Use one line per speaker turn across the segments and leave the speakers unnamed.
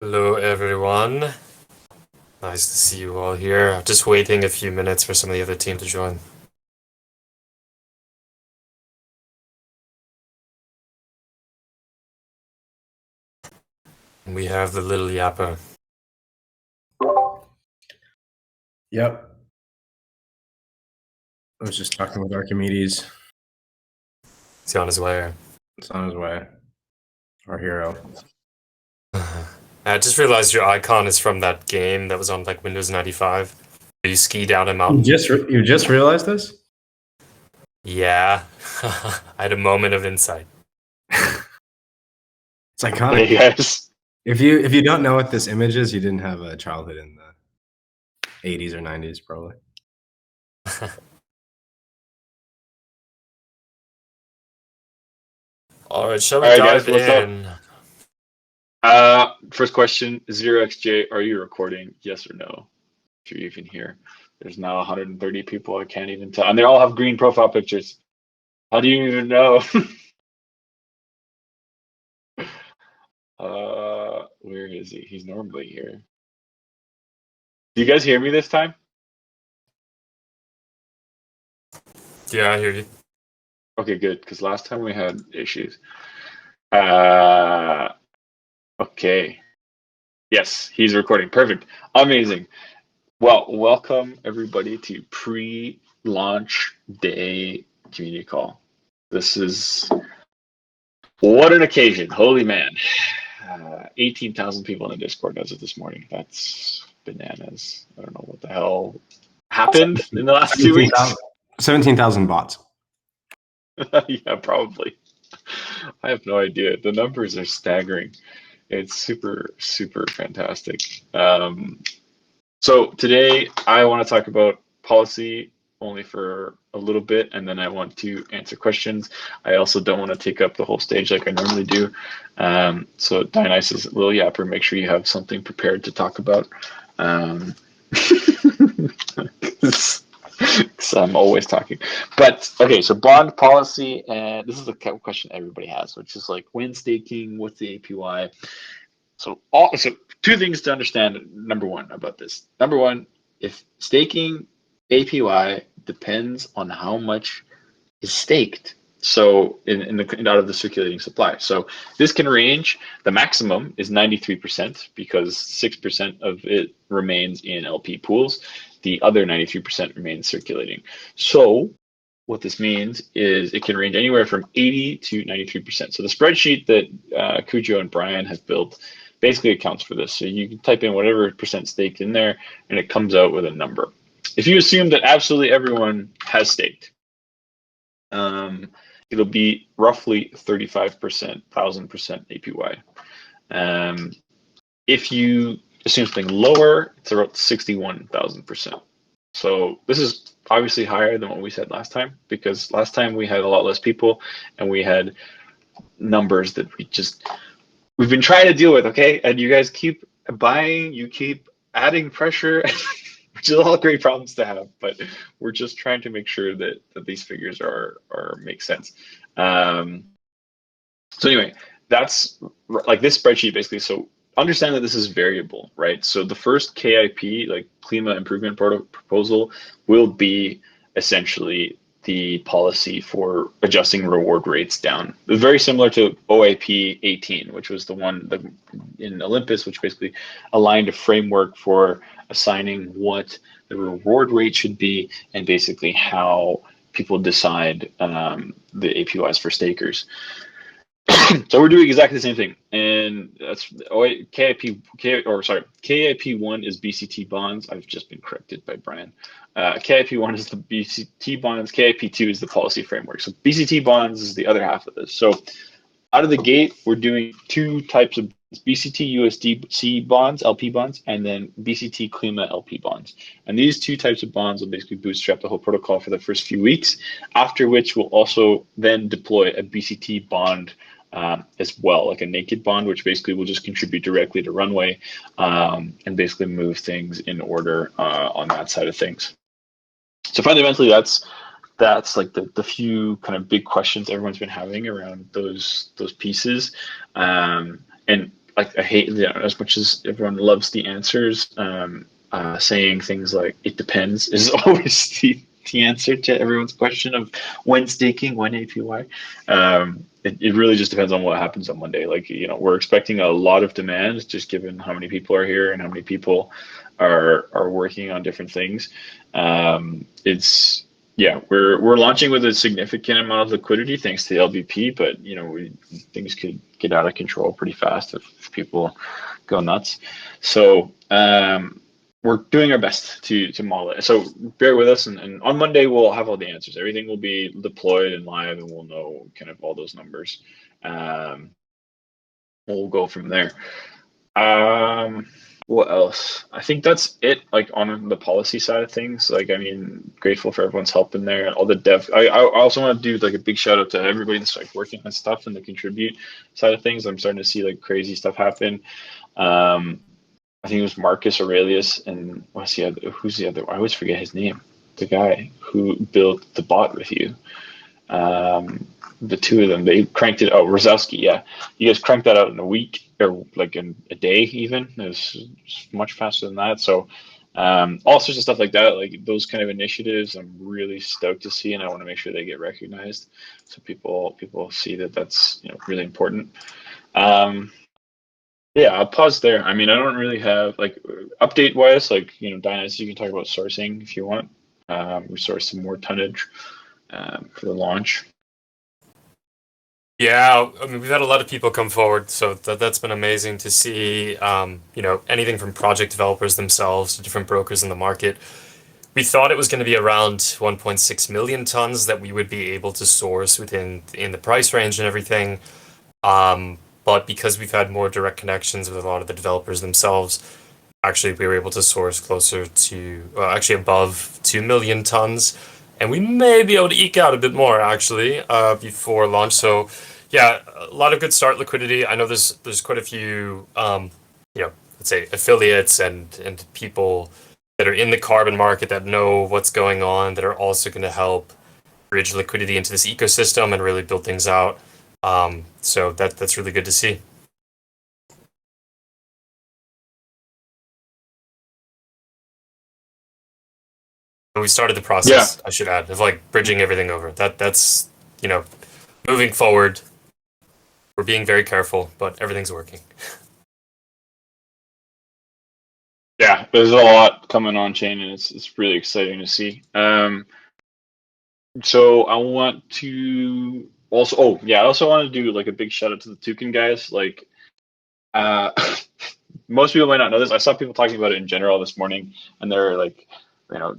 Hello, everyone. Nice to see you all here. Just waiting a few minutes for some of the other team to join. And we have the little yapper.
Yep. I was just talking with Archimedes.
Is he on his way?
It's on his way. Our hero.
I just realized your icon is from that game that was on like Windows 95. You ski down a mountain.
You just realized this?
Yeah. I had a moment of insight.
It's iconic.
Hey guys.
If you don't know what this image is, you didn't have a childhood in the 80s or 90s, probably.
All right, shall we
All right,
dive
guys, what's
in?
First question, 0xj, are you recording? Yes or no? If you're even here. There's now 130 people, I can't even tell. And they all have green profile pictures. How do you even know? Where is he? He's normally here. Do you guys hear me this time?
Yeah, I hear you.
Okay, good, because last time we had issues. Okay. Yes, he's recording. Perfect. Amazing. Well, welcome everybody to pre-launch day community call. This is what an occasion. Holy man. 18,000 people in the Discord as of this morning. That's bananas. I don't know what the hell happened in the last 2 weeks.
17,000 bots.
Yeah, probably. I have no idea. The numbers are staggering. It's super, super fantastic. So today I want to talk about policy only for a little bit, and then I want to answer questions. I also don't want to take up the whole stage like I normally do. So Dionysus, Lil Yapper, make sure you have something prepared to talk about. So I'm always talking. But okay, so bond policy, and this is a question everybody has, which is like when staking, what's the APY? So two things to understand. Number one about this. Number one, if staking APY depends on how much is staked. So out of the circulating supply. So this can range. The maximum is 93% because 6% of it remains in LP pools. The other 93% remains circulating. So what this means is it can range anywhere from 80 to 93%. So the spreadsheet that Cujo and Brian have built basically accounts for this. So you can type in whatever percent staked in there, and it comes out with a number. If you assume that absolutely everyone has staked, it'll be roughly 35%, 1,000% APY. If you assume something lower, it's about 61,000%. So this is obviously higher than what we said last time, because last time we had a lot less people and we had numbers that we've been trying to deal with, okay? And you guys keep buying, you keep adding pressure, which is all great problems to have, but we're just trying to make sure that these figures are make sense. So anyway, that's like this spreadsheet basically. So understand that this is variable, right? So the first KIP, like Klima Improvement Proposal, will be essentially the policy for adjusting reward rates down. It's very similar to OIP 18, which was the one that in Olympus, which basically aligned a framework for assigning what the reward rate should be and basically how people decide the APYs for stakers. So we're doing exactly the same thing, and that's KIP 1 is BCT bonds. I've just been corrected by Brian. KIP 1 is the BCT bonds. KIP 2 is the policy framework. So BCT bonds is the other half of this. So out of the gate, we're doing two types of BCT USDC bonds, LP bonds, and then BCT Klima LP bonds. And these two types of bonds will basically bootstrap the whole protocol for the first few weeks, after which we'll also then deploy a BCT bond as well, like a naked bond, which basically will just contribute directly to Runway and basically move things in order on that side of things. So fundamentally, that's like the few kind of big questions everyone's been having around those pieces. And like I hate, as much as everyone loves the answers, saying things like "it depends" is always the answer to everyone's question of when staking, when APY. It really just depends on what happens on Monday. Like, we're expecting a lot of demand just given how many people are here and how many people are working on different things. We're launching with a significant amount of liquidity thanks to the LVP, but things could get out of control pretty fast if people go nuts. So we're doing our best to model it. So bear with us, and on Monday we'll have all the answers. Everything will be deployed and live, and we'll know kind of all those numbers. We'll go from there. What else? I think that's it. Like on the policy side of things, like, I mean, grateful for everyone's help in there. All the dev. I also want to do like a big shout out to everybody that's like working on stuff and the contribute side of things. I'm starting to see like crazy stuff happen. I think it was Marcus Aurelius and who's the other? I always forget his name. The guy who built the bot with you. The two of them, they cranked it out. Rosowski, yeah. You guys cranked that out in a week or like in a day even. It was much faster than that. So all sorts of stuff like that, like those kind of initiatives, I'm really stoked to see, and I want to make sure they get recognized so people see that that's really important. Yeah, I'll pause there. I mean, I don't really have like update wise, like Dynas, you can talk about sourcing if you want. We sourced some more tonnage for the launch.
Yeah, I mean, we've had a lot of people come forward, so that's been amazing to see. Anything from project developers themselves to different brokers in the market. We thought it was going to be around 1.6 million tons that we would be able to source in the price range and everything. But because we've had more direct connections with a lot of the developers themselves, actually we were able to source closer to, actually above 2 million tons. And we may be able to eke out a bit more actually before launch. So yeah, a lot of good start liquidity. I know there's quite a few, let's say affiliates and people that are in the carbon market that know what's going on, that are also going to help bridge liquidity into this ecosystem and really build things out. So that's really good to see. And we started the process, I should add, of like bridging everything over. That's moving forward. We're being very careful, but everything's working.
Yeah, there's a lot coming on chain, and it's really exciting to see. So I want to also, I also want to do like a big shout out to the Toucan guys. Like, most people might not know this. I saw people talking about it in general this morning, and they're like,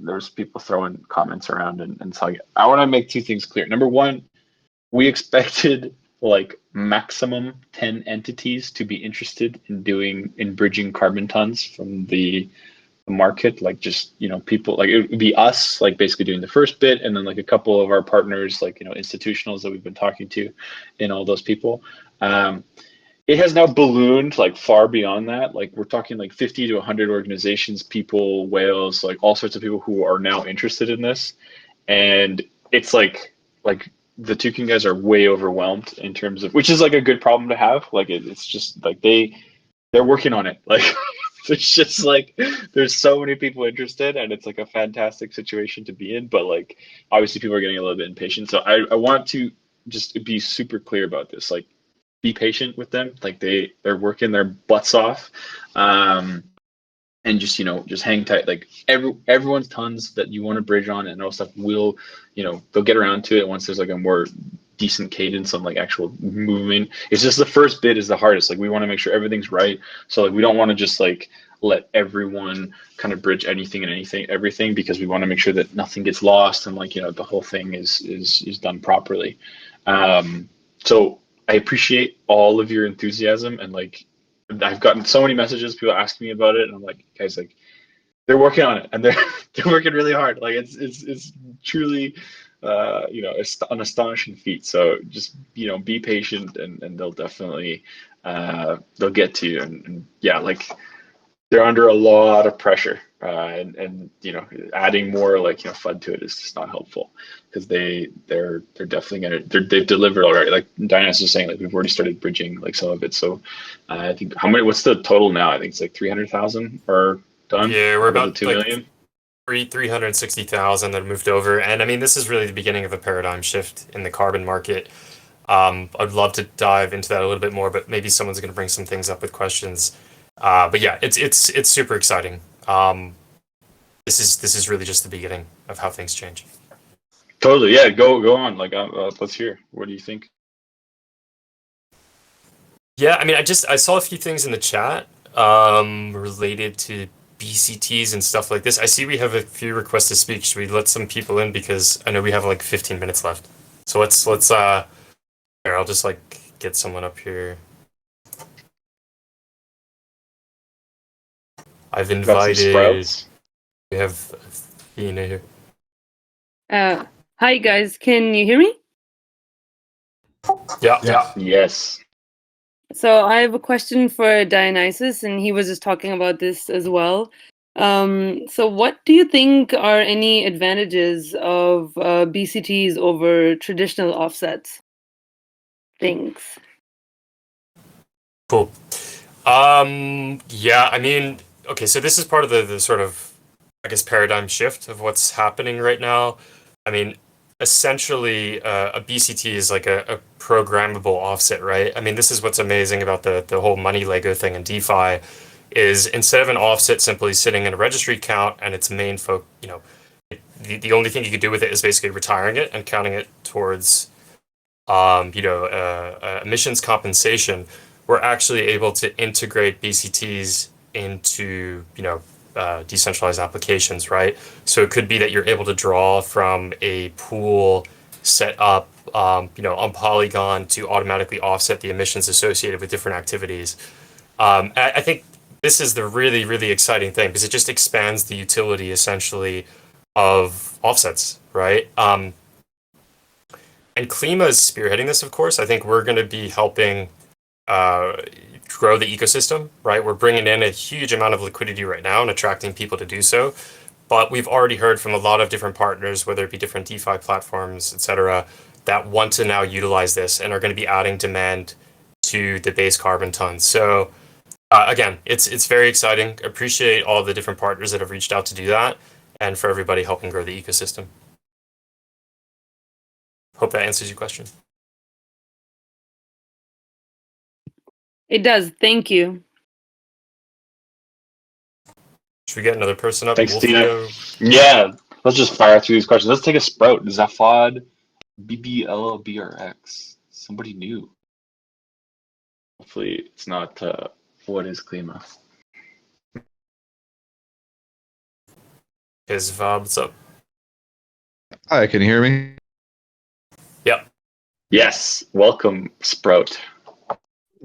there's people throwing comments around and talking. I want to make two things clear. Number one, we expected like maximum 10 entities to be interested in bridging carbon tons from the market, like just people, like it would be us, like basically doing the first bit, and then like a couple of our partners, like institutionals that we've been talking to, and all those people. It has now ballooned like far beyond that. Like we're talking like 50 to 100 organizations, people, whales, like all sorts of people who are now interested in this, and it's like the Toucan guys are way overwhelmed in terms of, which is like a good problem to have. Like it's just like they're working on it. Like there's just like there's so many people interested, and it's like a fantastic situation to be in. But like obviously people are getting a little bit impatient. So I want to just be super clear about this. Like be patient with them. Like they're working their butts off. And just hang tight. Like everyone's tons that you want to bridge on and all stuff will, they'll get around to it once there's like a more decent cadence on like actual movement. It's just the first bit is the hardest. Like we want to make sure everything's right. So like we don't want to just like let everyone kind of bridge everything, because we want to make sure that nothing gets lost and like the whole thing is done properly. So I appreciate all of your enthusiasm, and like I've gotten so many messages, people asking me about it, and I'm like, guys, like they're working on it, and they're working really hard. Like it's truly, an astonishing feat. So just be patient, and they'll definitely they'll get to you. And yeah, like they're under a lot of pressure. and adding more like FUD to it is just not helpful, because they're definitely they've delivered already. Like Diana's was saying, like we've already started bridging like some of it. So I think what's the total now? I think it's like 300,000 are done.
Yeah, we're
out of the
about
2
like
million.
360,000 that moved over, and I mean this is really the beginning of a paradigm shift in the carbon market. I'd love to dive into that a little bit more, but maybe someone's going to bring some things up with questions. But yeah, it's super exciting. This is really just the beginning of how things change.
Totally, yeah. Go on. Like, let's hear. What do you think?
Yeah, I mean, I saw a few things in the chat related to BCTs and stuff like this. I see we have a few requests to speak. Should we let some people in, because I know we have like 15 minutes left. So let's here, I'll just like get someone up here. I've
Got some
invited.
sprouts.
We have Athena here.
Hi guys, can you hear me?
Yeah.
Yes.
So I have a question for Dionysus, and he was just talking about this as well. So what do you think are any advantages of BCTs over traditional offsets? Thanks.
Cool. Yeah, I mean, okay, so this is part of the sort of, I guess, paradigm shift of what's happening right now. I mean, essentially, a BCT is like a programmable offset, right? I mean, this is what's amazing about the whole money Lego thing in DeFi, is instead of an offset simply sitting in a registry count and its main the only thing you could do with it is basically retiring it and counting it towards, emissions compensation. We're actually able to integrate BCTs into, decentralized applications, right? So it could be that you're able to draw from a pool set up, on Polygon to automatically offset the emissions associated with different activities. I think this is the really, really exciting thing, because it just expands the utility essentially of offsets, right? And Klima is spearheading this, of course. I think we're going to be helping grow the ecosystem, right? We're bringing in a huge amount of liquidity right now and attracting people to do so. But we've already heard from a lot of different partners, whether it be different DeFi platforms, et cetera, that want to now utilize this and are going to be adding demand to the base carbon tons. So again, it's very exciting. Appreciate all the different partners that have reached out to do that, and for everybody helping grow the ecosystem. Hope that answers your question.
It does. Thank you.
Should we get another person up?
Thanks, Tina.
Wolfio?
Yeah. Let's just fire through these questions. Let's take a sprout. Zafod, BBLBRX. Somebody new. Hopefully it's not what is Klima.
Hey, Zafod, what's up?
Hi, can you hear me?
Yep.
Yes. Welcome, Sprout.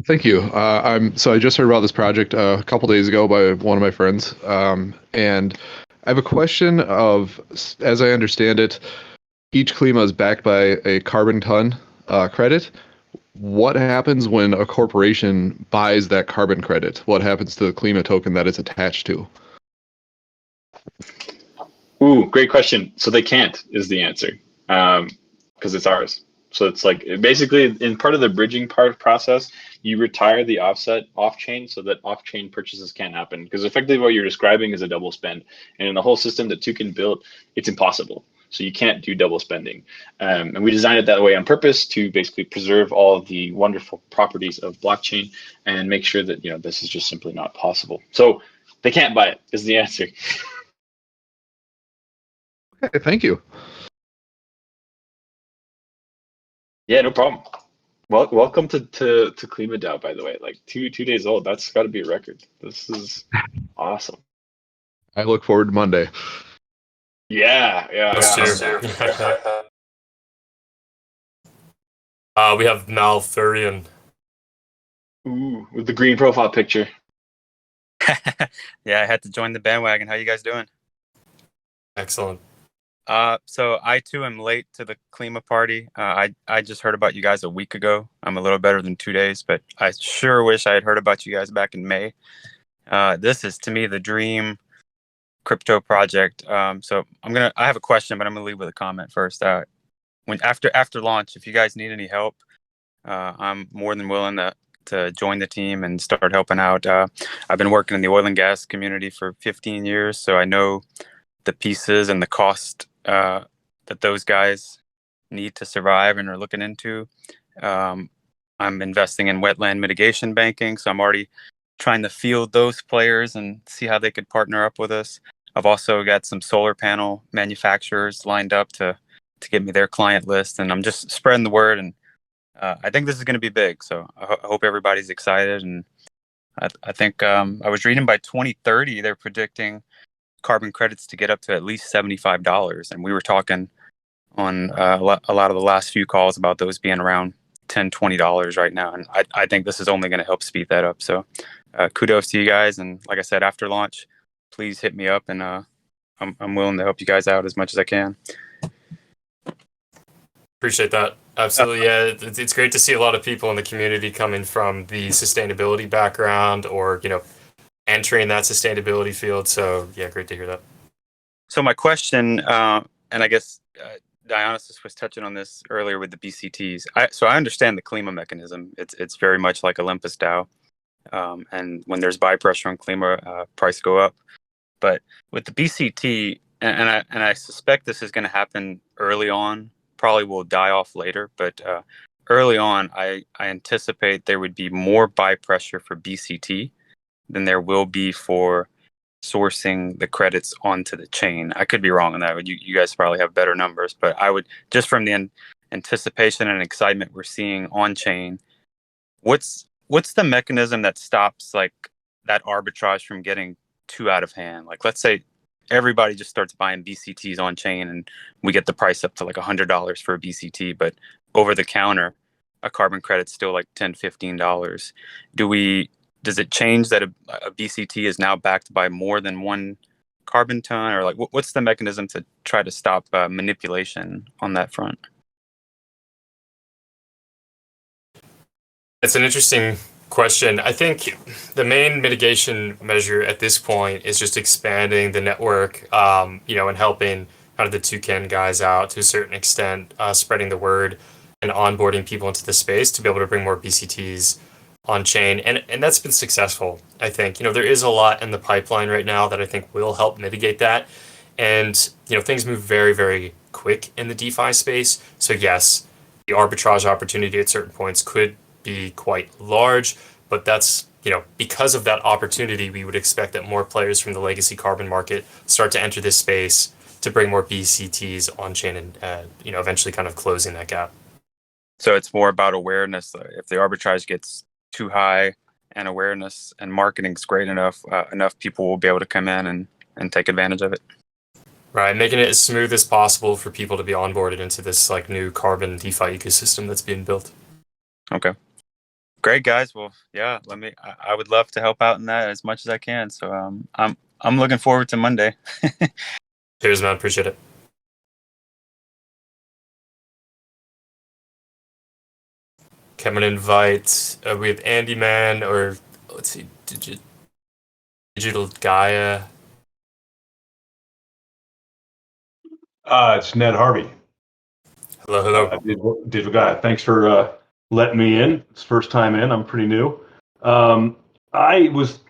Thank you. I just heard about this project a couple days ago by one of my friends, and I have a question of, as I understand it, each Klima is backed by a carbon ton credit. What happens when a corporation buys that carbon credit? What happens to the Klima token that it's attached to?
Ooh, great question. So they can't is the answer, because it's ours. So it's like basically in part of the bridging process, you retire the offset off chain so that off chain purchases can't happen. Because effectively what you're describing is a double spend, and in the whole system that Toucan built, it's impossible. So you can't do double spending, and we designed it that way on purpose to basically preserve all of the wonderful properties of blockchain and make sure that this is just simply not possible. So they can't buy it is the answer.
Okay, thank you.
Yeah, no problem. Well, welcome to KlimaDAO, by the way. Like two days old. That's got to be a record. This is awesome.
I look forward to Monday.
Yeah.
Us too. We have Malfurion.
Ooh, with the green profile picture.
Yeah, I had to join the bandwagon. How you guys doing?
Excellent.
So I too am late to the Klima party. I just heard about you guys a week ago. I'm a little better than 2 days, but I sure wish I had heard about you guys back in May. This is to me the dream crypto project. So I have a question, but I'm gonna leave with a comment first. After launch, if you guys need any help, I'm more than willing to join the team and start helping out. I've been working in the oil and gas community for 15 years, so I know the pieces and the cost that those guys need to survive and are looking into. I'm investing in wetland mitigation banking, so I'm already trying to field those players and see how they could partner up with us. I've also got some solar panel manufacturers lined up to get me their client list, and I'm just spreading the word. And I think this is going to be big, so I hope everybody's excited. And I think I was reading by 2030 they're predicting carbon credits to get up to at least $75, and we were talking on a lot of the last few calls about those being around $10-20 right now, and I think this is only going to help speed that up. So kudos to you guys, and like I said, after launch, please hit me up, and I'm willing to help you guys out as much as I can.
Appreciate that. Absolutely. Yeah, it's great to see a lot of people in the community coming from the sustainability background, or entering that sustainability field. So yeah, great to hear that.
So my question, and I guess Dionysus was touching on this earlier with the BCTs. So I understand the Klima mechanism. It's very much like Olympus DAO, and when there's buy pressure on Klima, price go up. But with the BCT, and I suspect this is going to happen early on. Probably will die off later, but early on, I anticipate there would be more buy pressure for BCT than there will be for sourcing the credits onto the chain. I could be wrong on that. You guys probably have better numbers, but I would, just from the anticipation and excitement we're seeing on chain, what's the mechanism that stops like that arbitrage from getting too out of hand? Like, let's say everybody just starts buying BCTs on chain and we get the price up to like $100 for a BCT, but over the counter, a carbon credit's still like $10-15. Does it change that a BCT is now backed by more than one carbon ton, or like what's the mechanism to try to stop manipulation on that front?
It's an interesting question. I think the main mitigation measure at this point is just expanding the network, and helping kind of the Toucan guys out to a certain extent, spreading the word and onboarding people into the space to be able to bring more BCTs on chain. And that's been successful. I think, there is a lot in the pipeline right now that I think will help mitigate that. And, things move very, very quick in the DeFi space. So yes, the arbitrage opportunity at certain points could be quite large, but that's, because of that opportunity, we would expect that more players from the legacy carbon market start to enter this space to bring more BCTs on chain and, eventually kind of closing that gap.
So it's more about awareness. If the arbitrage gets too high and awareness and marketing is great enough, enough people will be able to come in and take advantage of it.
Right, making it as smooth as possible for people to be onboarded into this like new carbon DeFi ecosystem that's being built.
Okay. Great, guys. Well, yeah, I would love to help out in that as much as I can. So I'm looking forward to Monday.
Cheers, man. Appreciate it. I'm gonna invite we have Andy Man, or let's see, Digital Gaia.
It's Ned Harvey.
Hello.
Digital Gaia. Thanks for letting me in. It's first time in. I'm pretty new. I was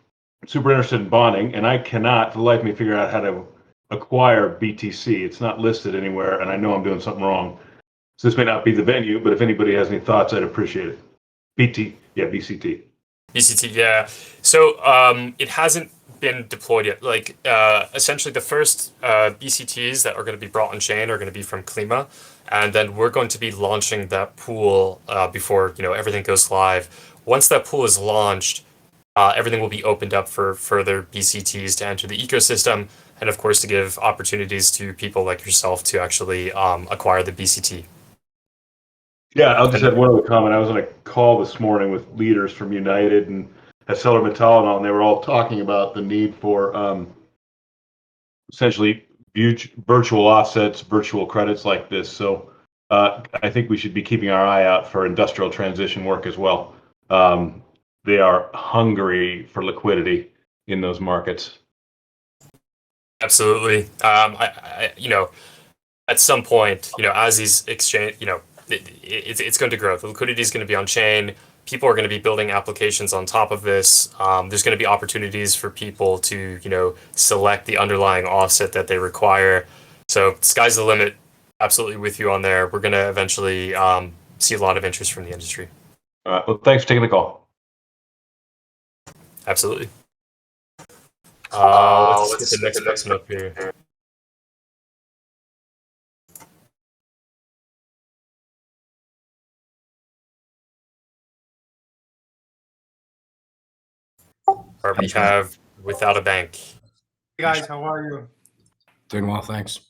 super interested in bonding, and I cannot for the life of me figure out how to acquire BTC. It's not listed anywhere, and I know I'm doing something wrong. So this may not be the venue, but if anybody has any thoughts, I'd appreciate it. BCT.
BCT, yeah. So it hasn't been deployed yet. Like essentially, the first BCTs that are going to be brought on chain are going to be from Klima, and then we're going to be launching that pool before everything goes live. Once that pool is launched, everything will be opened up for further BCTs to enter the ecosystem, and of course to give opportunities to people like yourself to actually acquire the BCT.
Yeah, I'll just add one other comment. I was on a call this morning with leaders from United and ArcelorMittal, and they were all talking about the need for essentially virtual offsets, virtual credits like this. So I think we should be keeping our eye out for industrial transition work as well. They are hungry for liquidity in those markets.
Absolutely. At some point, as these exchange, it's going to grow. The liquidity is going to be on chain. People are going to be building applications on top of this. There's going to be opportunities for people to, select the underlying offset that they require. So sky's the limit. Absolutely with you on there. We're going to eventually see a lot of interest from the industry.
All right. Well, thanks for taking the call.
Absolutely. Let's get the next person up here. Or we have Without a Bank.
Hey guys, how are you?
Doing well, thanks.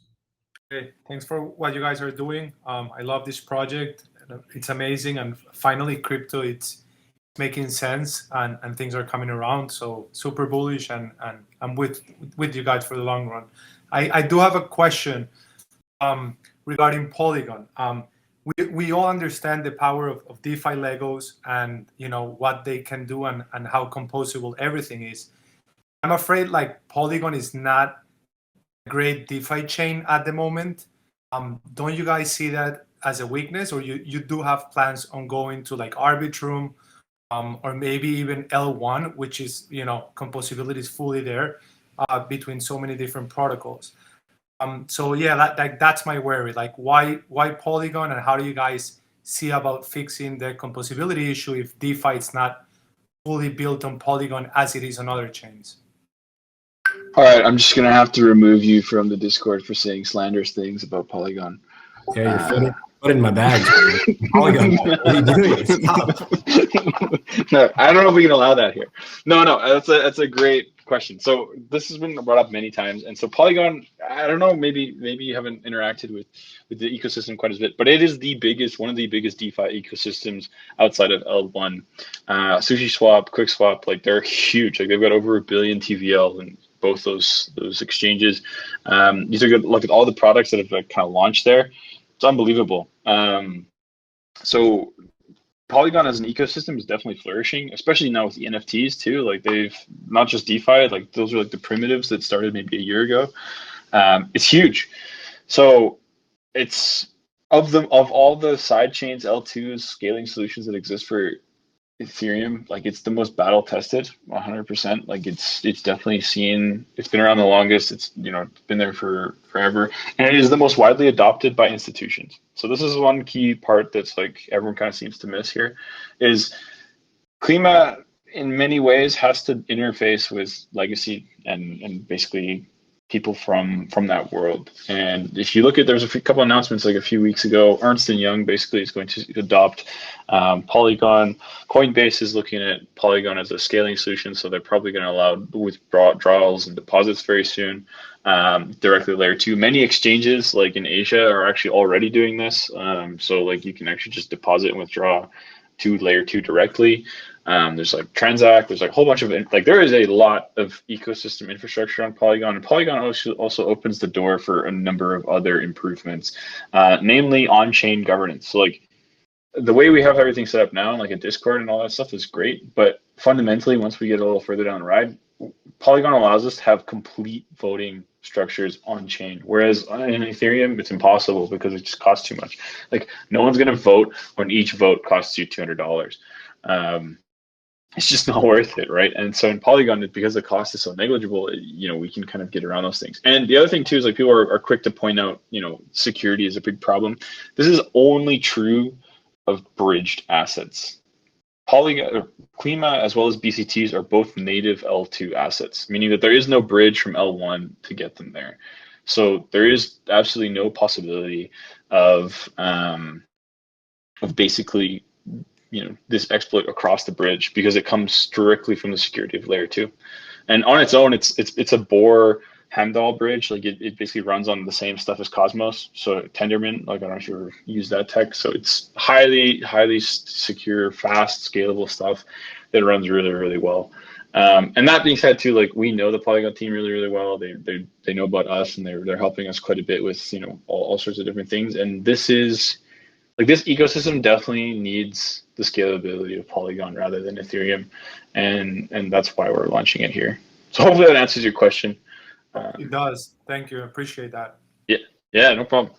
Hey, thanks for what you guys are doing. I love this project. It's amazing, and finally, crypto it's making sense, and things are coming around. So super bullish, and I'm with you guys for the long run. I do have a question regarding Polygon. We all understand the power of DeFi Legos and what they can do and how composable everything is. I'm afraid like Polygon is not a great DeFi chain at the moment. Don't you guys see that as a weakness, or you do have plans on going to like Arbitrum, or maybe even L1, which is composability is fully there between so many different protocols. So yeah, that's my worry. Like, why Polygon, and how do you guys see about fixing the composability issue if DeFi is not fully built on Polygon as it is on other chains?
All right, I'm just gonna have to remove you from the Discord for saying slanderous things about Polygon.
Yeah, you're put in my bag. Polygon, what are you doing? Stop.
No, I don't know if we can allow that here. No, that's a great question. So this has been brought up many times, and so Polygon, I don't know, maybe you haven't interacted with the ecosystem quite a bit, but it is one of the biggest DeFi ecosystems outside of L1. SushiSwap, QuickSwap, like they're huge. Like they've got over 1 billion TVL in both those exchanges. You take a look at all the products that have like, kind of launched there. It's unbelievable. So Polygon as an ecosystem is definitely flourishing, especially now with the NFTs too. Like they've not just DeFi, like those are like the primitives that started maybe a year ago. It's huge. So it's of all the side chains, L2s, scaling solutions that exist for Ethereum, like it's the most battle tested, 100%. Like it's definitely it's been around the longest. It's been there for forever, and it is the most widely adopted by institutions. So this is one key part that's like everyone kind of seems to miss here, is Klima in many ways has to interface with legacy and basically people from that world. And if you look at, there's a couple announcements like a few weeks ago. Ernst & Young basically is going to adopt Polygon. Coinbase is looking at Polygon as a scaling solution, so they're probably going to allow withdrawals and deposits very soon, directly layer 2. Many exchanges like in Asia are actually already doing this. So like you can actually just deposit and withdraw to layer 2 directly. There's like Transact, there's like a whole bunch of there is a lot of ecosystem infrastructure on Polygon, and Polygon also opens the door for a number of other improvements, namely on-chain governance. So like the way we have everything set up now, like a Discord and all that stuff is great, but fundamentally once we get a little further down the ride, Polygon allows us to have complete voting structures on chain, whereas in Ethereum it's impossible because it just costs too much. Like no one's going to vote when each vote costs you $200. It's just not worth it, right? And so in Polygon, because the cost is so negligible, we can kind of get around those things. And the other thing too is like people are quick to point out, security is a big problem. This is only true of bridged assets. Polygon, Klima, as well as BCTs are both native L2 assets, meaning that there is no bridge from L1 to get them there. So there is absolutely no possibility of basically this exploit across the bridge, because it comes directly from the security of layer 2. And on its own, it's a Bohr Hamdahl bridge. Like it basically runs on the same stuff as Cosmos. So Tendermint, like I don't know if you ever use that tech. So it's highly secure, fast, scalable stuff that runs really, really well. And that being said too, like we know the Polygon team really, really well. They know about us, and they're helping us quite a bit with all sorts of different things. And this ecosystem definitely needs the scalability of Polygon rather than Ethereum, and that's why we're launching it here. So hopefully that answers your question.
It does. Thank you. I appreciate that.
Yeah, no problem.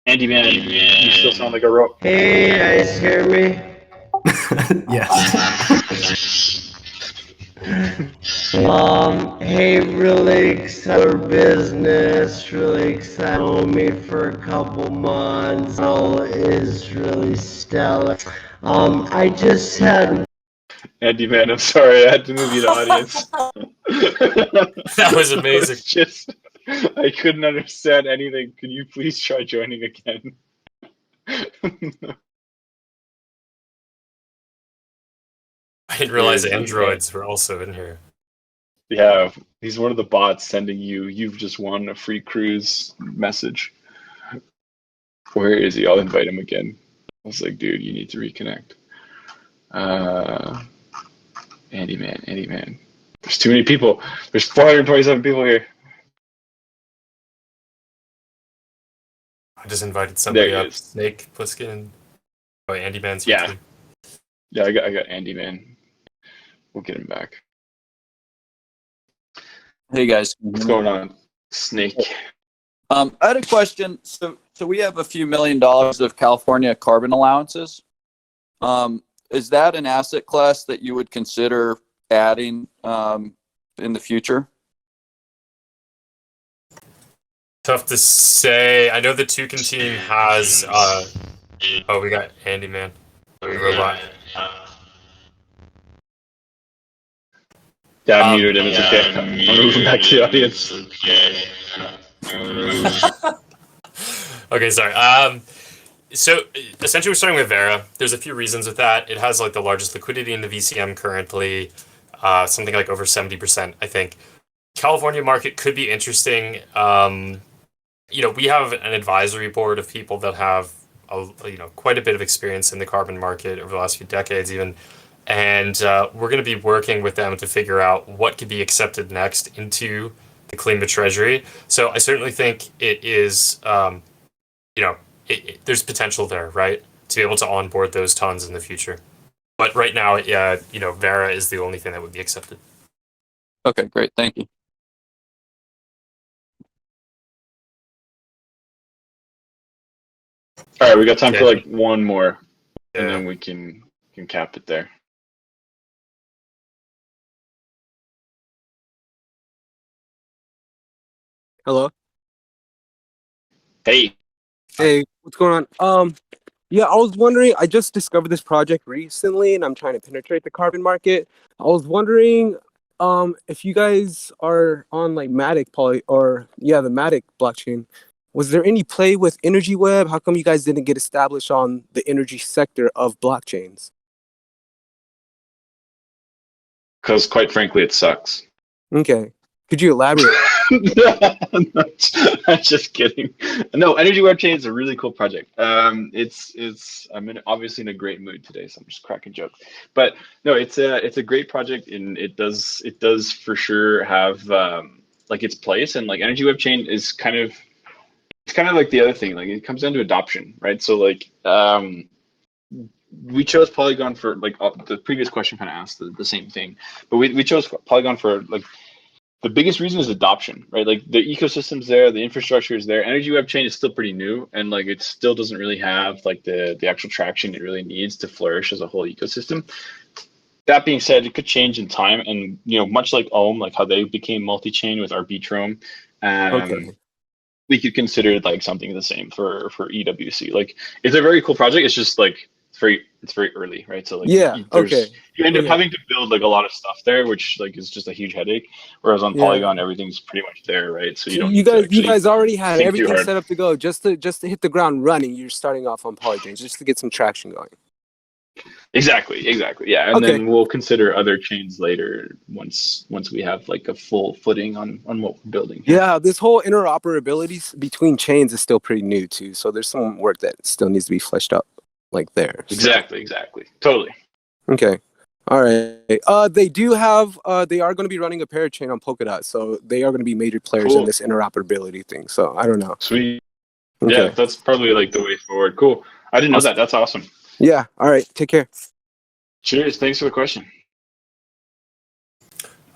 Andy, man, you still sound like a rope.
Hey, you guys hear me?
Yes.
Hey, really excited for business, really excited to me for a couple months. Is really stellar. I just had
Andy, man, I'm sorry, I had to move you to audience.
That was amazing.
It's just, I couldn't understand anything. Can you please try joining again?
I didn't realize androids were also in here.
Yeah, he's one of the bots sending you've just won a free cruise message. Where is he? I'll invite him again. I was like, dude, you need to reconnect. Andy man. There's too many people. There's 427 people here.
I just invited somebody
There he
up.
is.
Snake, Pliskin. Oh, Andy Man's
Yeah.
here too.
Yeah, I got Andy, man. We'll get him back.
Hey guys,
What's going on, Snake?
I had a question. So we have a few $1 million of California carbon allowances. Is that an asset class that you would consider adding in the future?
Tough to say. I know the Toucan team has. Oh, we got Andy Man, the robot.
Yeah, I muted him. It's okay. I'm gonna move him back to the audience.
Okay, sorry. So essentially, we're starting with Vera. There's a few reasons with that. It has like the largest liquidity in the VCM currently, something like over 70%, I think. California market could be interesting. We have an advisory board of people that have quite a bit of experience in the carbon market over the last few decades, even. And we're going to be working with them to figure out what could be accepted next into the Klima Treasury. So I certainly think it is, there's potential there, right, to be able to onboard those tons in the future. But right now, Vera is the only thing that would be accepted.
Okay, great. Thank you.
All right, we got time for like one more, and
Yeah.
then we can cap it there.
Hello.
Hey,
Hey, what's going on? Yeah, I was wondering, I just discovered this project recently and I'm trying to penetrate the carbon market. I was wondering if you guys are on like Matic the Matic blockchain. Was there any play with Energy Web? How come you guys didn't get established on the energy sector of blockchains?
because quite frankly, it sucks.
Okay. Could you elaborate?
I'm just kidding. No, Energy Web Chain is a really cool project. I'm obviously in a great mood today, so I'm just cracking jokes. But no, it's a great project, and it does for sure have like its place. And like Energy Web Chain is kind of like the other thing. Like it comes down to adoption, right? So like we chose Polygon for like the previous question kind of asked the same thing, but we chose Polygon for like. The biggest reason is adoption, right? Like the ecosystem's there, the infrastructure is there. Energy Web Chain is still pretty new, and like it still doesn't really have like the actual traction it really needs to flourish as a whole ecosystem. That being said, it could change in time, and much like Ohm, like how they became multi-chain with Arbitrum,
Okay.
we could consider like something the same for EWC. Like it's a very cool project. It's just like it's very early, right? So like you end up having to build like a lot of stuff there, which like is just a huge headache. Whereas on Polygon, everything's pretty much there, right? So you
guys already had
think
everything set up to go just to hit the ground running. You're starting off on Polygon just to get some traction going.
Exactly. Yeah, and then we'll consider other chains later once we have like a full footing on what we're building.
Yeah, this whole interoperability between chains is still pretty new too. So there's some work that still needs to be fleshed up. Like there.
Exactly. Totally.
Okay. All right. They do have they are going to be running a parachain on Polkadot, so they are going to be major players in this interoperability thing. So I don't know.
Sweet.
Okay.
Yeah, that's probably like the way forward. Cool. I didn't know that. That's awesome.
Yeah. All right. Take care.
Cheers. Thanks for the question.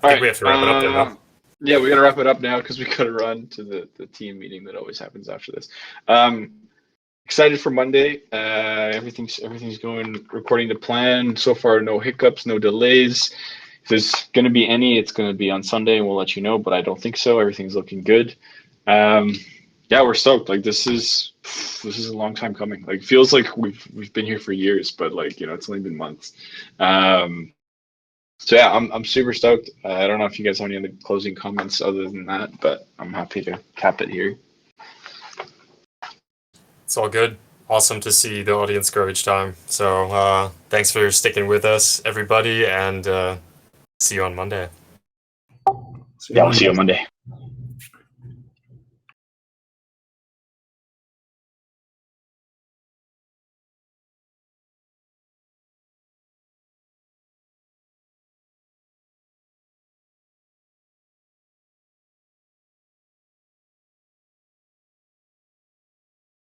I think we have to wrap it up there, though.
Yeah, we got to wrap it up now because we got to run to the team meeting that always happens after this. Excited for Monday. Everything's going according to plan. So far, no hiccups, no delays. If there's going to be any, it's going to be on Sunday, and we'll let you know. But I don't think so. Everything's looking good. Yeah, we're stoked. Like this is a long time coming. Like feels like we've been here for years, but like it's only been months. So yeah, I'm super stoked. I don't know if you guys have any other closing comments other than that, but I'm happy to cap it here.
It's all good. Awesome to see the audience grow each time. So thanks for sticking with us, everybody, and see you on Monday.
Yeah, we'll see you on Monday.